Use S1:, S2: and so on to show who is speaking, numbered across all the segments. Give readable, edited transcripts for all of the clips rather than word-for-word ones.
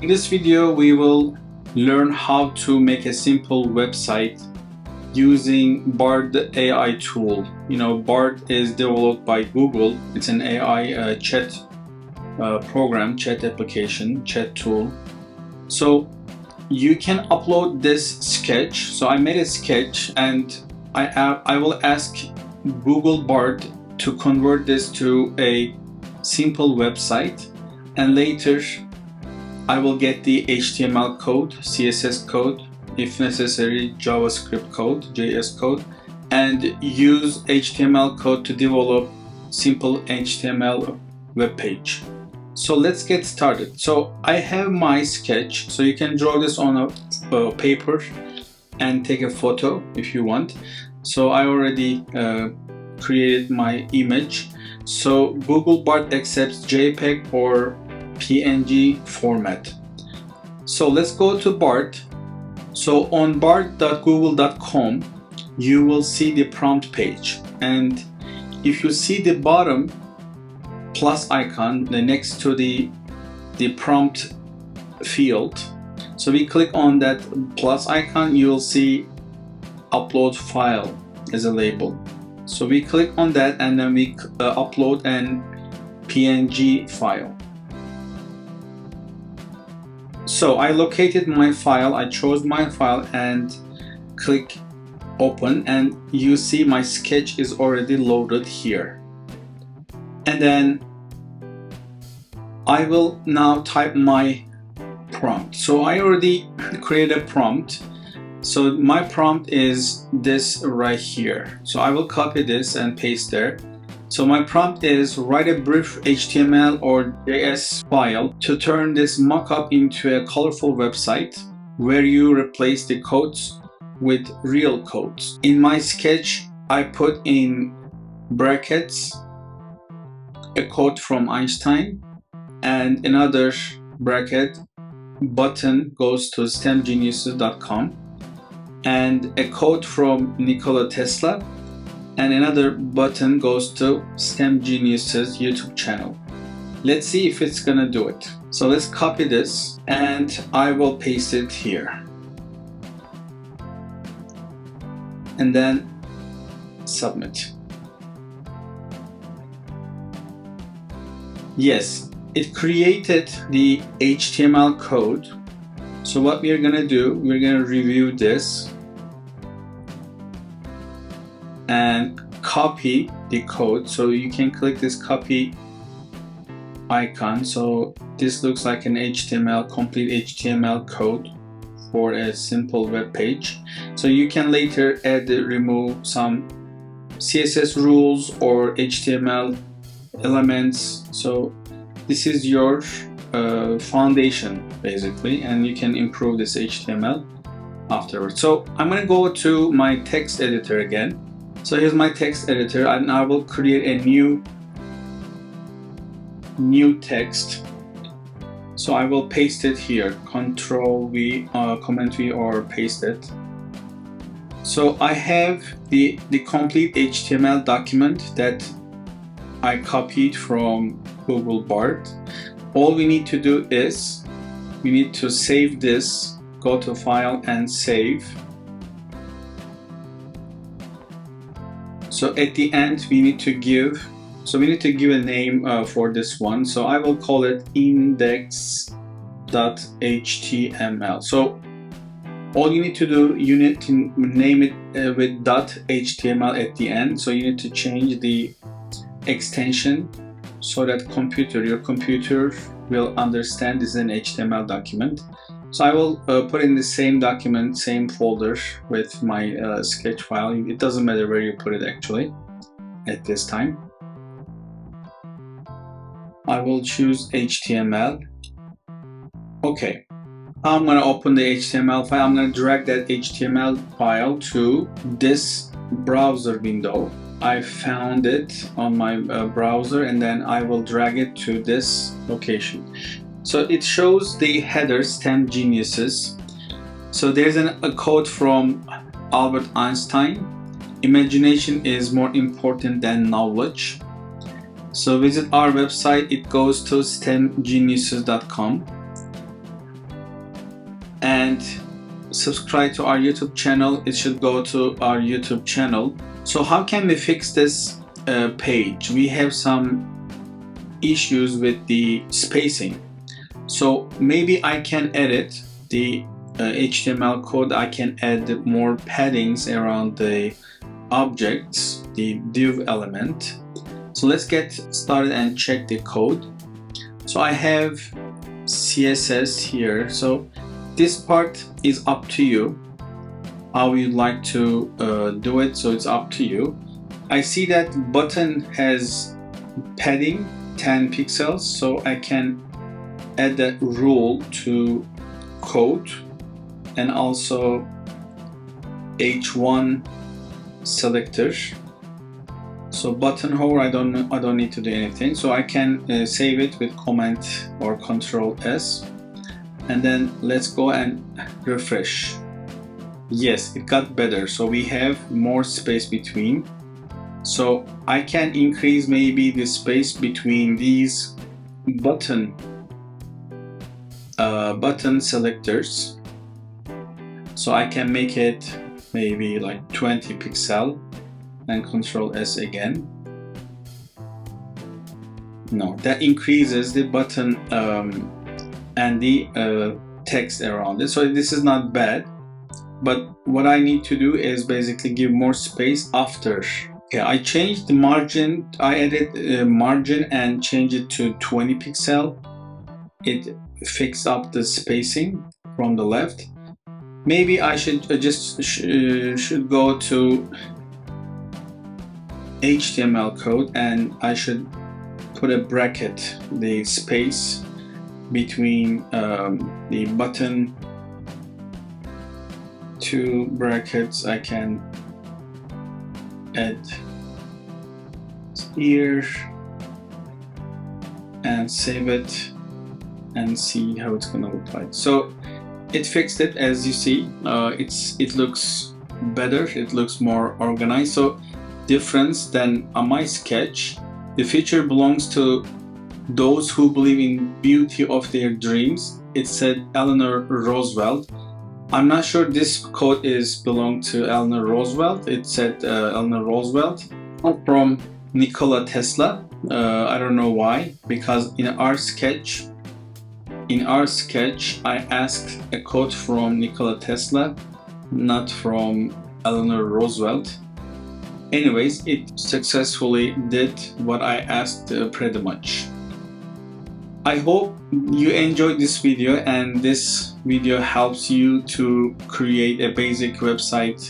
S1: In this video, we will learn how to make a simple website using Bard AI tool. Bard is developed by Google. It's an AI chat program, chat application, chat tool. So you can upload this sketch. So I made a sketch and I will ask Google Bard to convert this to a simple website, and later I will get the HTML code, CSS code, if necessary JavaScript code, JS code, and use HTML code to develop simple HTML web page. So let's get started. So I have my sketch, so you can draw this on a paper and take a photo if you want. So I already created my image. So Google Bard accepts JPEG or PNG format. So let's go to Bard. So on bard.google.com you will see the prompt page, and if you see the bottom plus icon next to the prompt field, so we click on that plus icon, you will see upload file as a label. So we click on that and then we upload an PNG file. So I located my file, I chose my file and click open, and you see my sketch is already loaded here. And then I will now type my prompt. So I already created a prompt. So my prompt is this right here. So I will copy this and paste there. So my prompt is write a brief HTML or JS file to turn this mockup into a colorful website where you replace the codes with real codes. In my sketch, I put in brackets a quote from Einstein and another bracket button goes to stemgeniuses.com and a quote from Nikola Tesla, and another button goes to STEM Geniuses YouTube channel. Let's see if it's gonna do it. So let's copy this and I will paste it here. And then submit. Yes, it created the HTML code. So what we are gonna do, we're gonna review this and copy the code. So you can click this copy icon. So this looks like an HTML, complete HTML code for a simple web page. So you can later add, remove some CSS rules or HTML elements. So this is your foundation basically, and you can improve this HTML afterwards. So I'm going to go to my text editor again. So here's my text editor, and I will create a new text. So I will paste it here, Control V, Command V, or paste it. So I have the complete HTML document that I copied from Google Bard. All we need to do is we need to save this, go to File and Save. So at the end we need to give a name for this one. So I will call it index.html. So all you need to do, you need to name it with .html at the end. So you need to change the extension so that your computer will understand this is an HTML document. So I will put in the same document, same folder with my sketch file. It doesn't matter where you put it actually at this time. I will choose HTML. Okay, I'm going to open the HTML file. I'm going to drag that HTML file to this browser window. I found it on my browser, and then I will drag it to this location. So it shows the header STEM Geniuses. So there's a quote from Albert Einstein: imagination is more important than knowledge. So visit our website, it goes to stemgeniuses.com. and subscribe to our YouTube channel. It should go to our YouTube channel. So how can we fix this page? We have some issues with the spacing. So maybe I can edit the HTML code. I can add more paddings around the objects, the div element. So let's get started and check the code. So I have CSS here. So this part is up to you, how you'd like to do it. So it's up to you. I see that button has padding 10 pixels, so I can add that rule to code, and also H1 selector. So button hover, I don't need to do anything. So I can save it with Command or Control S, and then let's go and refresh. Yes, it got better. So we have more space between. So I can increase maybe the space between these button selectors. So I can make it maybe like 20 pixel and Control S again. No, that increases the button and the text around it. So this is not bad, but what I need to do is basically give more space after. Okay, I changed the margin. I added margin and changed it to 20 pixel. It fixed up the spacing from the left. Maybe I should should go to HTML code, and I should put a bracket, the space between the button, two brackets. I can add here and save it and see how it's gonna look like. So it fixed it, as you see. It looks better, it looks more organized. So difference than on my sketch. The feature belongs to those who believe in beauty of their dreams. It said Eleanor Roosevelt. I'm not sure this code belong to Eleanor Roosevelt. It said Eleanor Roosevelt, not from Nikola Tesla. I don't know why, because in our sketch I asked a code from Nikola Tesla, not from Eleanor Roosevelt. Anyways, it successfully did what I asked pretty much. I hope you enjoyed this video, and this video helps you to create a basic website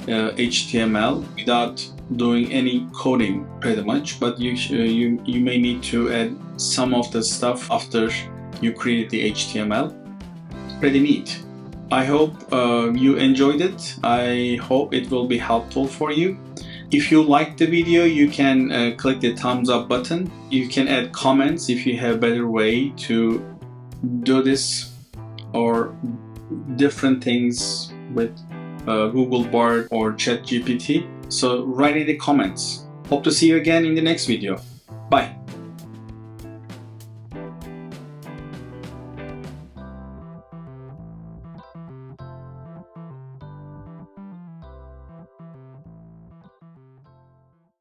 S1: HTML without doing any coding pretty much, but you may need to add some of the stuff after you create the HTML. Pretty neat. I hope you enjoyed it. I hope it will be helpful for you. If you liked the video, you can click the thumbs up button. You can add comments if you have a better way to do this, or different things with Google Bard or ChatGPT. So write in the comments. Hope to see you again in the next video. Bye.